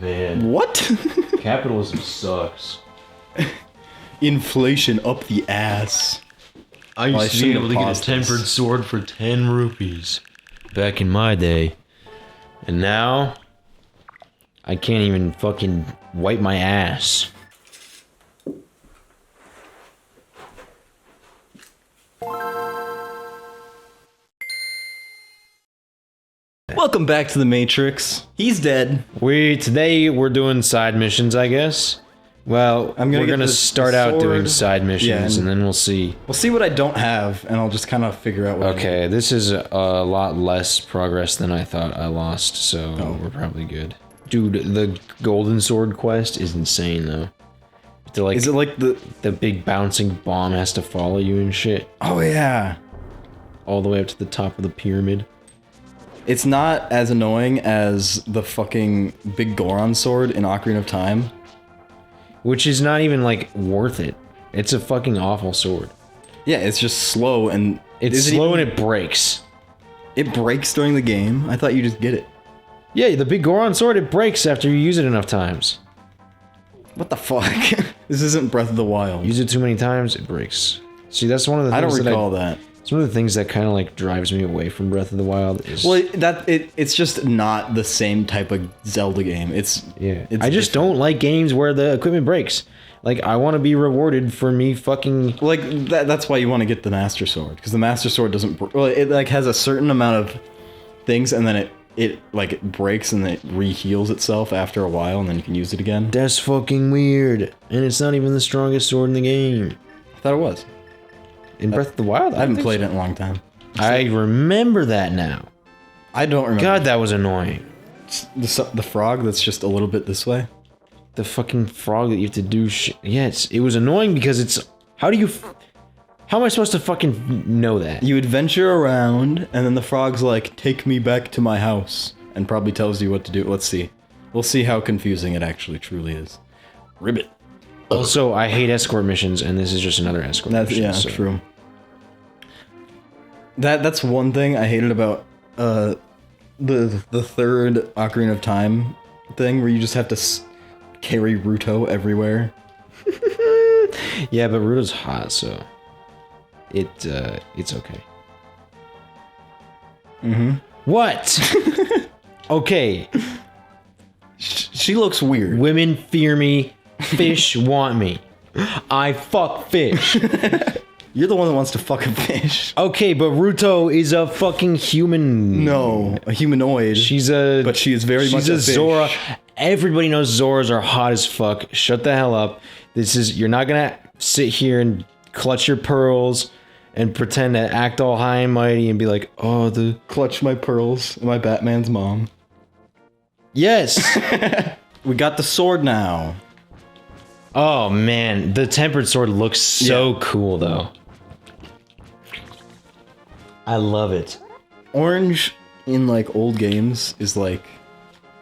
Man. What? Capitalism sucks. Inflation up the ass. I used to be able to get a tempered sword for 10 rupees. Back in my day. And now... I can't even fucking wipe my ass. Welcome back to the Matrix. He's dead. Today we're doing side missions, I guess. Well, we're gonna start out doing side missions, and then we'll see. We'll see what I don't have, and I'll just kind of figure out what Okay, this is a lot less progress than I thought I lost, so we're probably good. Dude, the golden sword quest is insane, though. Like, is it like the big bouncing bomb has to follow you and shit? Oh, yeah. All the way up to the top of the pyramid. It's not as annoying as the fucking big Goron sword in Ocarina of Time. Which is not even, like, worth it. It's a fucking awful sword. Yeah, it's just slow and... It's slow and it breaks. It breaks during the game? I thought you just get it. Yeah, the big Goron sword, it breaks after you use it enough times. What the fuck? This isn't Breath of the Wild. Use it too many times, it breaks. See, that's one of the things I don't recall that. It's one of the things that kind of like drives me away from Breath of the Wild. Is, well, it's just not the same type of Zelda game. I just don't like games where the equipment breaks. Like, I want to be rewarded for me fucking... Like, that's why you want to get the Master Sword. Because the Master Sword doesn't... Well, it like has a certain amount of things, and then it breaks and it re-heals itself after a while, and then you can use it again. That's fucking weird. And it's not even the strongest sword in the game. I thought it was. In Breath of the Wild? I haven't played it in a long time. I remember that now. I don't remember. God, that was annoying. The frog that's just a little bit this way? The fucking frog that you have to do shit. Yes, it was annoying because it's... How am I supposed to fucking know that? You adventure around, and then the frog's like, take me back to my house. And probably tells you what to do. Let's see. We'll see how confusing it actually truly is. Ribbit. Also, I hate escort missions, and this is just another escort mission. Yeah, so. True. That's one thing I hated about the third Ocarina of Time thing, where you just have to carry Ruto everywhere. Yeah, but Ruto's hot, so it's okay. Mm-hmm. What? Okay. She looks weird. Women fear me. Fish want me. I fuck fish. You're the one that wants to fuck a fish. Okay, but Ruto is a fucking human. No, a humanoid. But she is very much a fish. Zora. Everybody knows Zoras are hot as fuck. Shut the hell up. You're not gonna sit here and clutch your pearls and pretend to act all high and mighty and be like, oh, clutch my pearls, am I Batman's mom? Yes. We got the sword now. Oh man, the tempered sword looks so cool though. I love it. Orange in like old games is like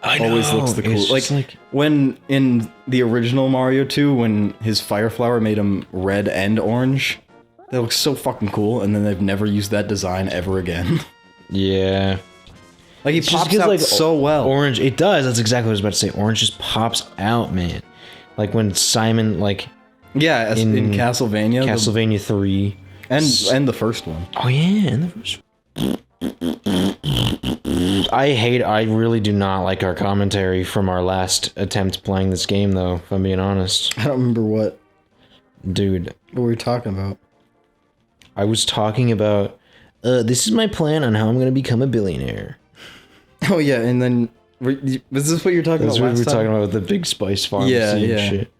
always looks the cool. Like when in the original Mario 2, when his fire flower made him red and orange, that looks so fucking cool. And then they've never used that design ever again. Yeah. Like he pops out like so well. Orange, it does. That's exactly what I was about to say. Orange just pops out, man. Like when Simon, like... Yeah, in Castlevania. Castlevania 3. And the first one. Oh yeah, and the first one. I really do not like our commentary from our last attempt playing this game, though, if I'm being honest. I don't remember what. Dude. What were we talking about? I was talking about, this is my plan on how I'm going to become a billionaire. Oh yeah, and then... Was this what you were talking about last time? That's what we were talking about with the big spice pharmacy and shit.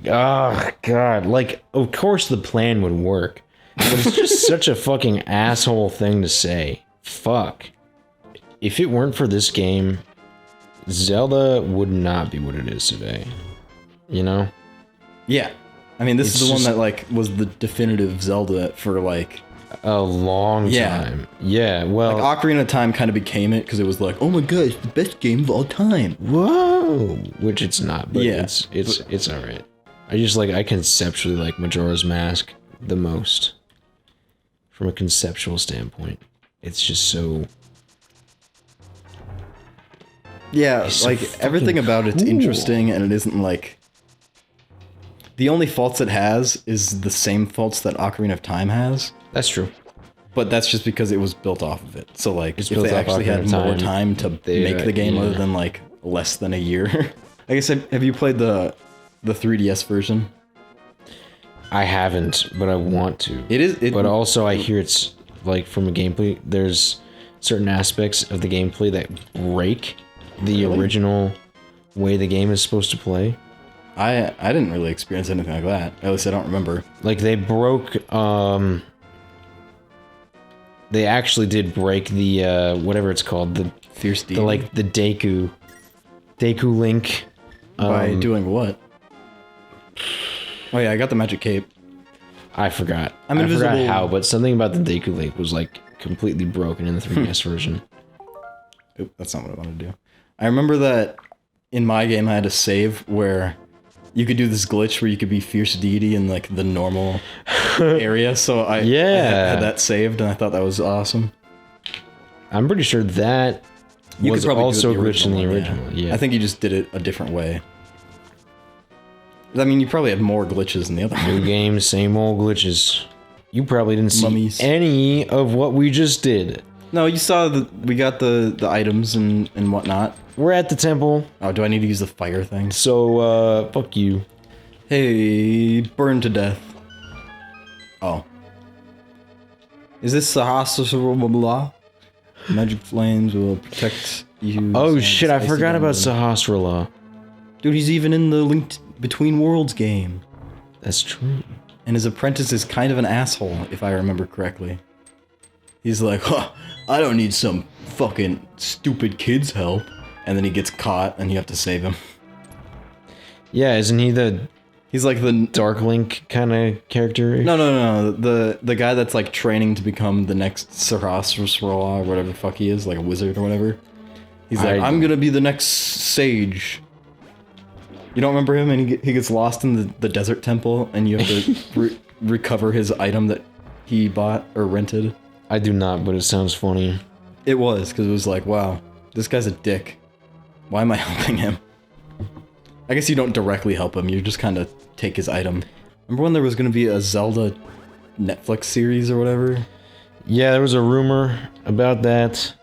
Oh, God. Like, of course the plan would work. But it's just such a fucking asshole thing to say. Fuck. If it weren't for this game, Zelda would not be what it is today. You know? Yeah. I mean, this is the one that, like, was the definitive Zelda for, like... a long time. Yeah, well... Like, Ocarina of Time kind of became it, because it was like, oh my god, it's the best game of all time. Whoa! Which it's not, but it's alright. I conceptually like Majora's Mask the most. From a conceptual standpoint. It's just so... Yeah, is so like everything fucking about it's cool. interesting, and it isn't like. The only faults it has is the same faults that Ocarina of Time has, That's true. but that's just because it was built off of it. So like, It's if built they off actually had Ocarina of more Time, time to they, make the game yeah. other than like less than a year. I guess have you played the 3DS version? I haven't, but I want to. It is. But also, I hear it's like from a gameplay. There's certain aspects of the gameplay that break the original way the game is supposed to play. I didn't really experience anything like that. At least I don't remember. Like they broke. They actually did break the whatever it's called, the Fierce Deed. the Deku Link. By doing what? Oh yeah, I got the magic cape. I forgot. I'm I invisible. forgot how, but something about the Deku Link was like completely broken in the 3DS version. Oop, that's not what I wanted to do. I remember that in my game I had a save where you could do this glitch where you could be Fierce Deity in like the normal area. So I had that saved, and I thought that was awesome. I'm pretty sure that was also a glitch in the one, original. Yeah. I think you just did it a different way. I mean, you probably had more glitches in the other New one. game, same old glitches. You probably didn't see Mummies. any of what we just did. No, you saw we got the items and whatnot. We're at the temple, Oh, do I need to use the fire thing? so fuck you. Hey, burn to death. Oh. Is this Sahasrara? Magic flames will protect you. Oh shit, I Icy forgot about Mountain. Sahasrara. Dude, he's even in the Linked Between Worlds game. That's true. And his apprentice is kind of an asshole, if I remember correctly. He's like, huh, I don't need some fucking stupid kid's help. And then he gets caught and you have to save him. Yeah, isn't he the He's like the... Dark Link kind of character? No. The guy that's like training to become the next Sahasrara or whatever the fuck he is, like a wizard or whatever. He's like, I'm gonna be the next sage. You don't remember him? And he gets lost in the desert temple and you have to recover his item that he bought or rented. I do not, but it sounds funny. It was, because it was like, wow, this guy's a dick. Why am I helping him? I guess you don't directly help him, you just kind of take his item. Remember when there was going to be a Zelda Netflix series or whatever? Yeah, there was a rumor about that.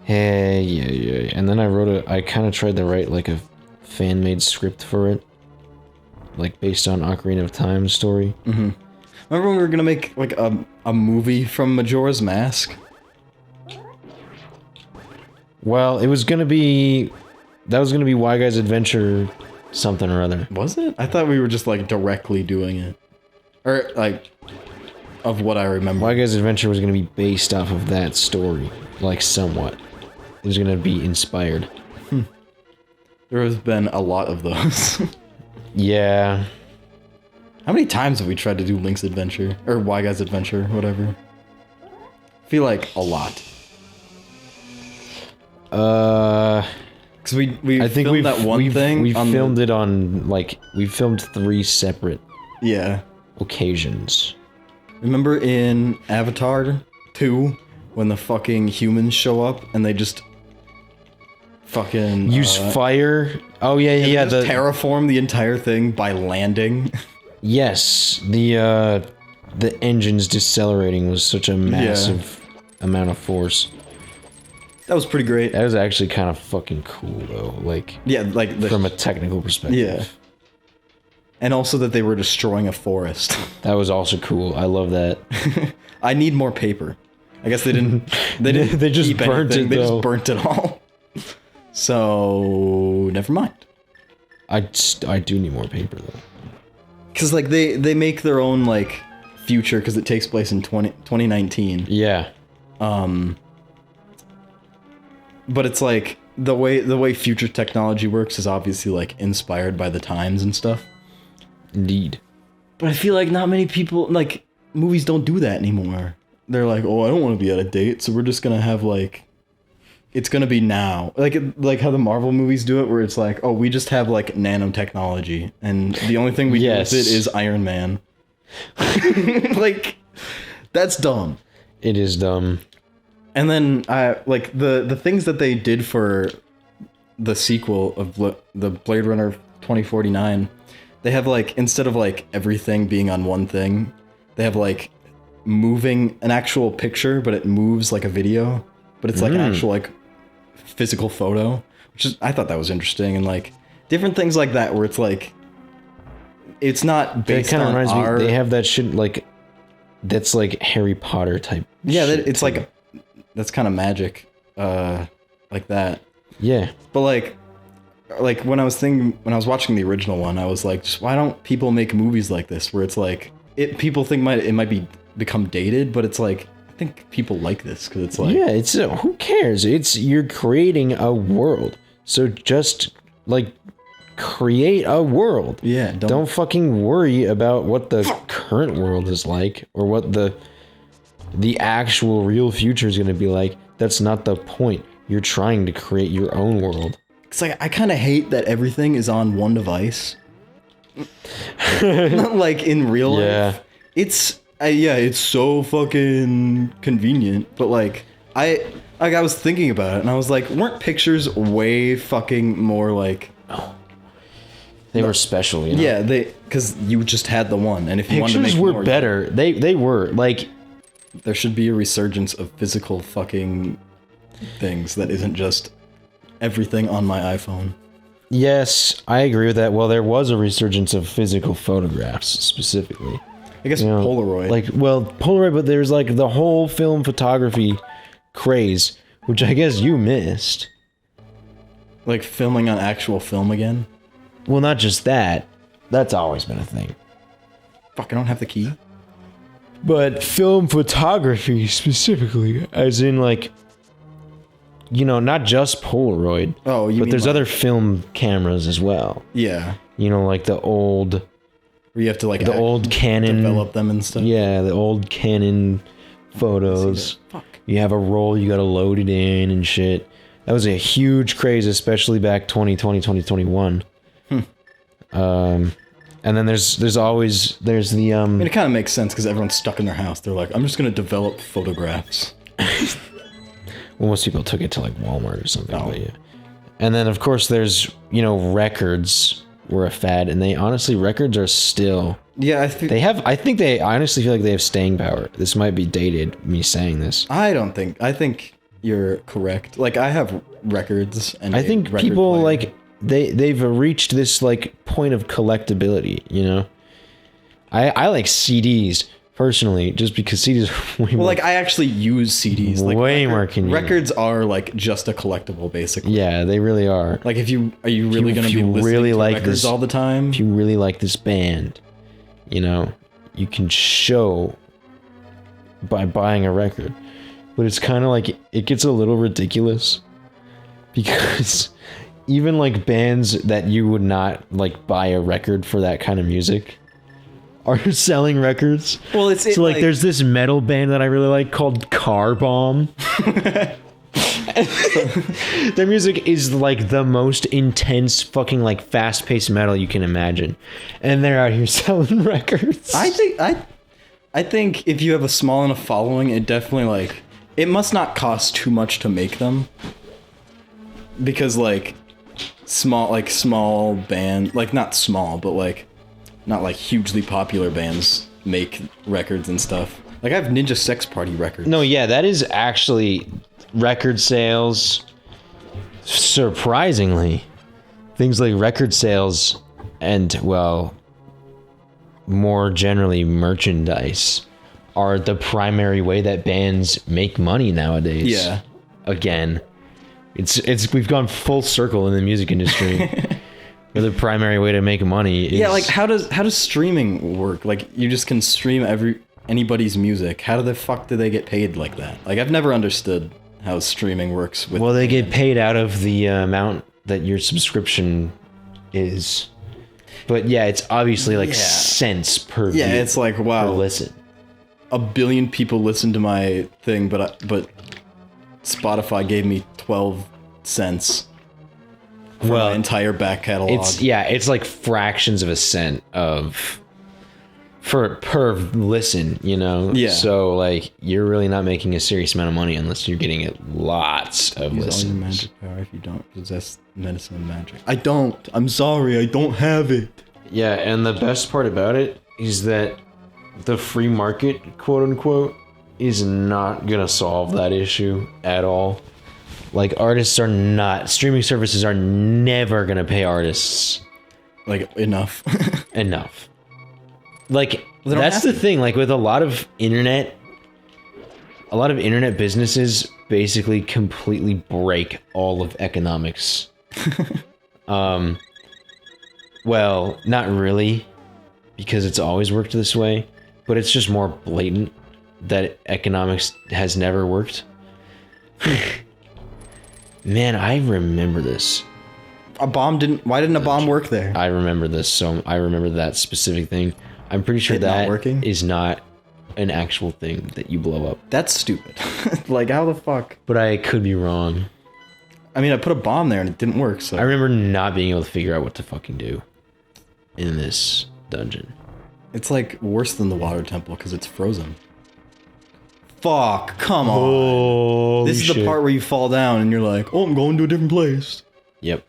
Hey, yeah. And then I kind of tried to write like a fan-made script for it. Like based on Ocarina of Time story. Mm-hmm. Remember when we were going to make like a movie from Majora's Mask? Well, it was gonna be... That was gonna be Y Guy's Adventure something or other. Was it? I thought we were just like directly doing it. Or like, of what I remember. Y Guy's Adventure was gonna be based off of that story. Like, somewhat. It was gonna be inspired. There has been a lot of those. Yeah. How many times have we tried to do Link's Adventure? Or Y Guy's Adventure, whatever. I feel like a lot. Because we I think filmed that one thing. We on filmed it on, like, we filmed 3 separate Yeah. occasions. Remember in Avatar 2 when the fucking humans show up and they just fucking Use fire. Oh yeah. they just terraform the entire thing by landing. Yes, the engine's decelerating was such a massive amount of force. That was pretty great. That was actually kind of fucking cool though. Like, Yeah, like from a technical perspective. yeah. And also that they were destroying a forest. That was also cool. I love that. I need more paper. I guess they didn't. They didn't. They just keep burnt anything. it, They though. just burnt it all. So never mind. I do need more paper though. Because like they make their own like future because it takes place in 2019. Yeah. But it's like the way future technology works is obviously like inspired by the times and stuff. Indeed. But I feel like not many people like movies don't do that anymore. They're like, oh, I don't want to be out of date, so we're just gonna have like, it's gonna be now, like how the Marvel movies do it, where it's like, oh, we just have like nanotechnology, and the only thing we do with it is Iron Man. Like, that's dumb. It is dumb. And then like the things that they did for the sequel of the Blade Runner 2049, they have like, instead of like everything being on one thing, they have like moving an actual picture, but it moves like a video, but it's like an actual like physical photo, which is, I thought that was interesting. And like different things like that, where it's like, it's not based on our... They have that shit like, that's like Harry Potter type. Yeah, it's like, that's kind of magic, like that. Yeah. But like when I was watching the original one, I was like, just why don't people make movies like this, where it's like, people think it might become dated, but it's like, I think people like this because it's like, yeah, it's who cares? You're creating a world, so just like create a world. Yeah, don't fucking worry about what the current world is like or what the actual real future is going to be like. That's not the point. You're trying to create your own world. It's like, I kind of hate that everything is on one device. Like in real life. It's it's so fucking convenient, but like I was thinking about it and I was like, weren't pictures way fucking more like, they were special, you know? Yeah, because you just had the one, and if you wanted to make pictures were more, better. They were like, there should be a resurgence of physical fucking things that isn't just everything on my iPhone. Yes, I agree with that. Well, there was a resurgence of physical photographs specifically. I guess Polaroid. Polaroid, but there's like the whole film photography craze, which I guess you missed. Like filming on actual film again? Well, not just that. That's always been a thing. Fuck, I don't have the key. But film photography specifically, as in like, you know, not just Polaroid. Oh, but there's other film cameras as well. Yeah. You know, like the old... Where you have to like... The old Canon... Develop them and stuff. Yeah, the old Canon photos. Fuck. You have a roll, you gotta load it in and shit. That was a huge craze, especially back 2020, 2021. And then there's the I mean, it kind of makes sense because everyone's stuck in their house. They're like, I'm just gonna develop photographs. Well, most people took it to like Walmart or something. But yeah. And then of course there's, you know, records were a fad, and records are still... Yeah, I think they honestly feel like they have staying power. This might be dated, me saying this. I think you're correct. Like, I have records, and I think people player. Like they've reached this like point of collectability, you know. I like CDs personally, just because CDs are way more... like, I actually use CDs. Like, way more convenient. Records are like just a collectible, basically. Yeah, they really are. Like, are you really going to be listening to records all the time? If you really like this band, you know, you can show by buying a record. But it's kind of like, it gets a little ridiculous because even like bands that you would not like buy a record for that kind of music are selling records. Well, so like there's this metal band that I really like called Car Bomb. Their music is like the most intense fucking like fast-paced metal you can imagine, and they're out here selling records. I think if you have a small enough following, it definitely like, it must not cost too much to make them, because like small band, like not small, but like not like hugely popular bands make records and stuff. Like, I have Ninja Sex Party records. No, yeah, that is actually record sales. Surprisingly, things like record sales and, well, more generally merchandise are the primary way that bands make money nowadays. Yeah. Again, it's we've gone full circle in the music industry. The primary way to make money is... Yeah, like, how does streaming work? Like, you just can stream anybody's music. How the fuck do they get paid like that? Like, I've never understood how streaming works with... Well, they get paid out of the amount that your subscription is. But yeah, it's obviously like cents per view. Yeah, it's like, wow. Per listen. 1 billion people listen to my thing, but Spotify gave me 12 cents. For my entire back catalog. It's like fractions of a cent of per listen, you know? Yeah. So, like, you're really not making a serious amount of money unless you're getting it lots of Use listens. all your magic power if you don't possess medicine and magic. I don't. I'm sorry. I don't have it. Yeah, and the best part about it is that the free market, quote unquote, is not gonna solve that issue at all. Like, artists are not, streaming services are never gonna pay artists Like, enough. enough. Like, Well, they don't that's have the thing, like, with a lot of internet businesses basically completely break all of economics. Well, not really, because it's always worked this way, but it's just more blatant that economics has never worked. Man, I remember this. Why didn't a bomb work there? I remember this, so I remember that specific thing. I'm pretty sure It not that working? is not an actual thing that you blow up. That's stupid. Like, how the fuck? But I could be wrong. I mean, I put a bomb there and it didn't work, so... I remember not being able to figure out what to fucking do in this dungeon. It's, like, worse than the water temple because it's frozen. Fuck, come on. Holy This is the part where you fall down and you're like, oh, I'm going to a different place. Yep.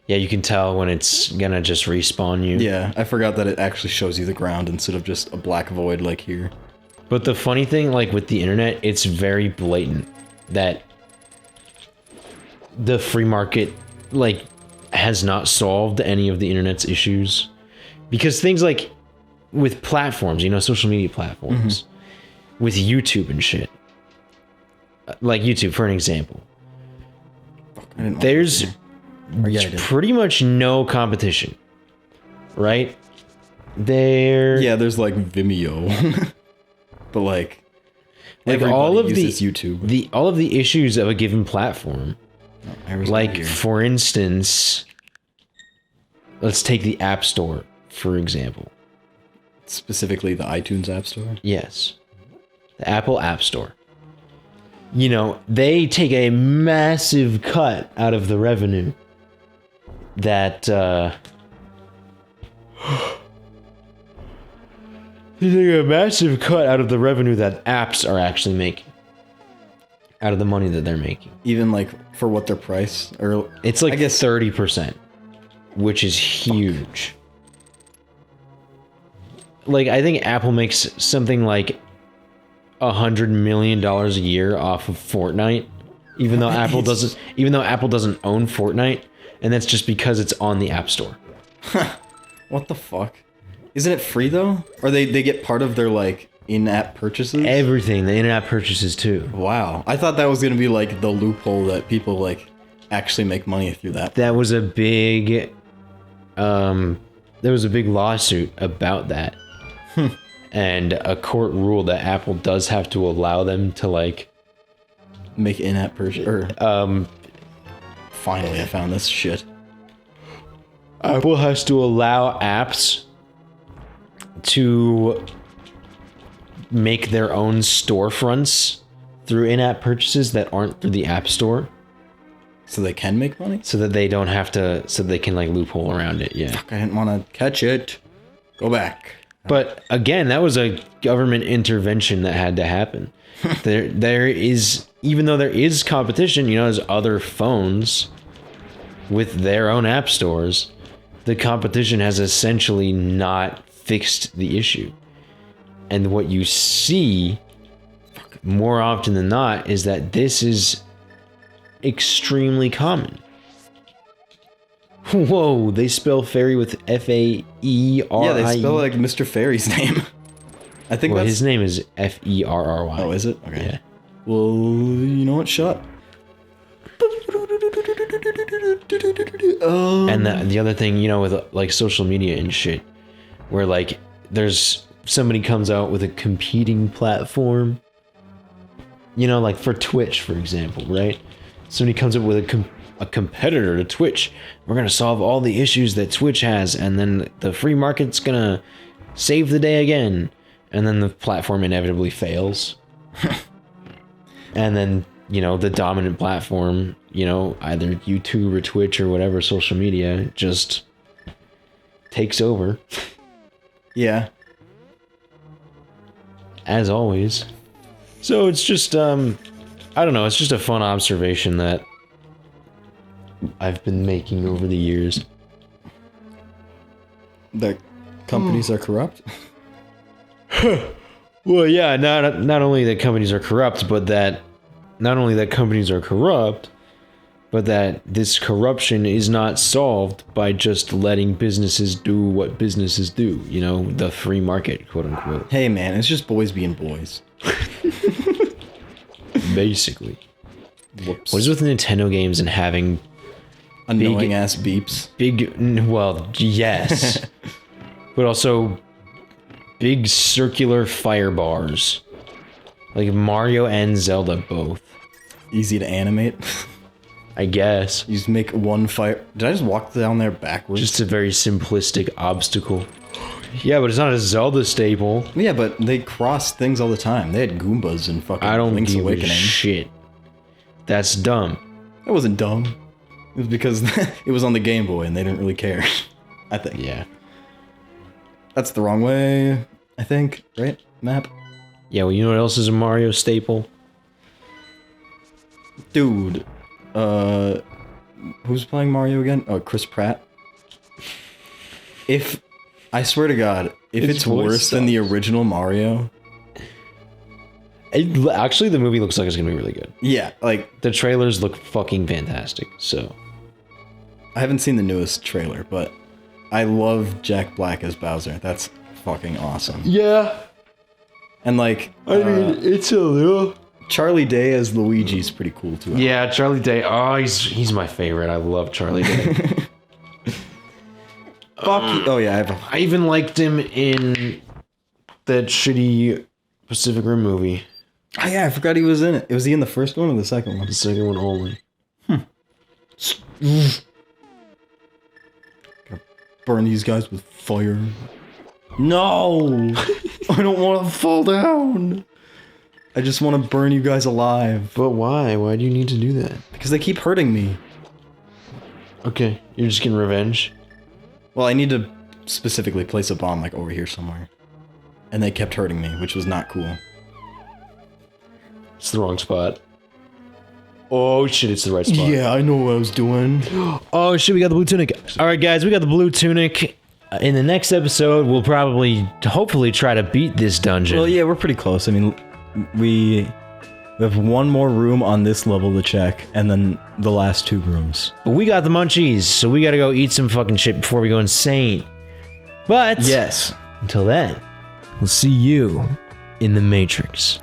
Yeah, you can tell when it's gonna just respawn you. Yeah, I forgot that it actually shows you the ground instead of just a black void like here. But the funny thing, like with the internet, it's very blatant that the free market, like, has not solved any of the internet's issues. Because things like with platforms, you know, social media platforms, with YouTube and shit. Like YouTube, for an example. There's pretty much no competition, right? There's like Vimeo, but like all of uses YouTube. all of the issues of a given platform. Like, for instance, let's take the App Store, for example. Specifically the iTunes App Store? Yes. The Apple App Store. You know, they take a massive cut out of the revenue that, they take a massive cut out of the revenue that apps are actually making. Out of the money that they're making. Even like for what their price? Or it's like, I guess, 30%, which is huge. Like, I think Apple makes something like $100 million a year off of Fortnite, even though Apple doesn't own Fortnite, and that's just because it's on the App Store. What the fuck? Isn't it free though? Or they get part of their like in-app purchases? Everything, the in-app purchases too. Wow, I thought that was gonna be like the loophole that people like actually make money through that. That was a big, there was a big lawsuit about that. And a court ruled that Apple does have to allow them to, like, make in-app purchase. Finally, I found this shit. Apple has to allow apps to make their own storefronts through in-app purchases that aren't through the App Store. So they can make money? So that they don't have to, so they can, like, loophole around it, yeah. Fuck, I didn't want to catch it. Go back. But again, that was a government intervention that had to happen. There is, even though there is competition, you know, there's other phones with their own app stores. The competition has essentially not fixed the issue. And what you see more often than not is that this is extremely common. Whoa, they spell fairy with F-A-E-R-I-E. Yeah, they spell like Mr. Fairy's name. I think his name is F-E-R-R-Y. Oh, is it? Okay. Yeah. Well, you know what? Shut. And the other thing, you know, with like social media and shit, where like there's somebody comes out with a competing platform, you know, like for Twitch, for example, right? Somebody comes up with a competitor to Twitch. We're gonna solve all the issues that Twitch has, and then the free market's gonna save the day again. And then the platform inevitably fails. And then, you know, the dominant platform, you know, either YouTube or Twitch or whatever social media, just takes over. Yeah. as always. So it's just, I don't know, it's just a fun observation that I've been making over the years. That companies are corrupt? Well, yeah, not only that companies are corrupt, but that not only that companies are corrupt, but that this corruption is not solved by just letting businesses do what businesses do. You know, the free market, quote unquote. Hey, man, it's just boys being boys. Basically. Whoops. What is with Nintendo games and having annoying ass beeps? Well, yes. But also big circular fire bars. Like Mario and Zelda both. Easy to animate. I guess. You just make one fire. Did I just walk down there backwards? Just a very simplistic obstacle. Yeah, but it's not a Zelda staple. Yeah, but they cross things all the time. They had Goombas in fucking Link's Awakening. Shit. That's dumb. That wasn't dumb. It was because it was on the Game Boy and they didn't really care. I think. Yeah. That's the wrong way, I think, right? Map? Yeah, well, you know what else is a Mario staple? Dude. Who's playing Mario again? Oh, Chris Pratt. I swear to God, if it's worse than the original Mario... Actually, the movie looks like it's gonna be really good. Yeah, like... The trailers look fucking fantastic, so... I haven't seen the newest trailer, but I love Jack Black as Bowser. That's fucking awesome. Yeah. And like... I mean, it's a little... Charlie Day as Luigi's pretty cool too. Yeah, Charlie Day. Oh, he's my favorite. I love Charlie Day. Oh yeah, I even liked him in that shitty Pacific Rim movie. Oh yeah, I forgot he was in it. Was he in the first one or the second one? The second one only. Gotta burn these guys with fire. No! I don't want to fall down! I just want to burn you guys alive. But why? Why do you need to do that? Because they keep hurting me. Okay, you're just getting revenge? Well, I need to specifically place a bomb like over here somewhere. And they kept hurting me, which was not cool. It's the wrong spot. Oh shit, it's the right spot. Yeah, I know what I was doing. Oh shit, we got the blue tunic. Alright guys, we got the blue tunic. In the next episode, we'll hopefully try to beat this dungeon. Well, yeah, we're pretty close. I mean, we have one more room on this level to check, and then the last two rooms. But we got the munchies, so we gotta go eat some fucking shit before we go insane. But, yes. Until then, we'll see you in the Matrix.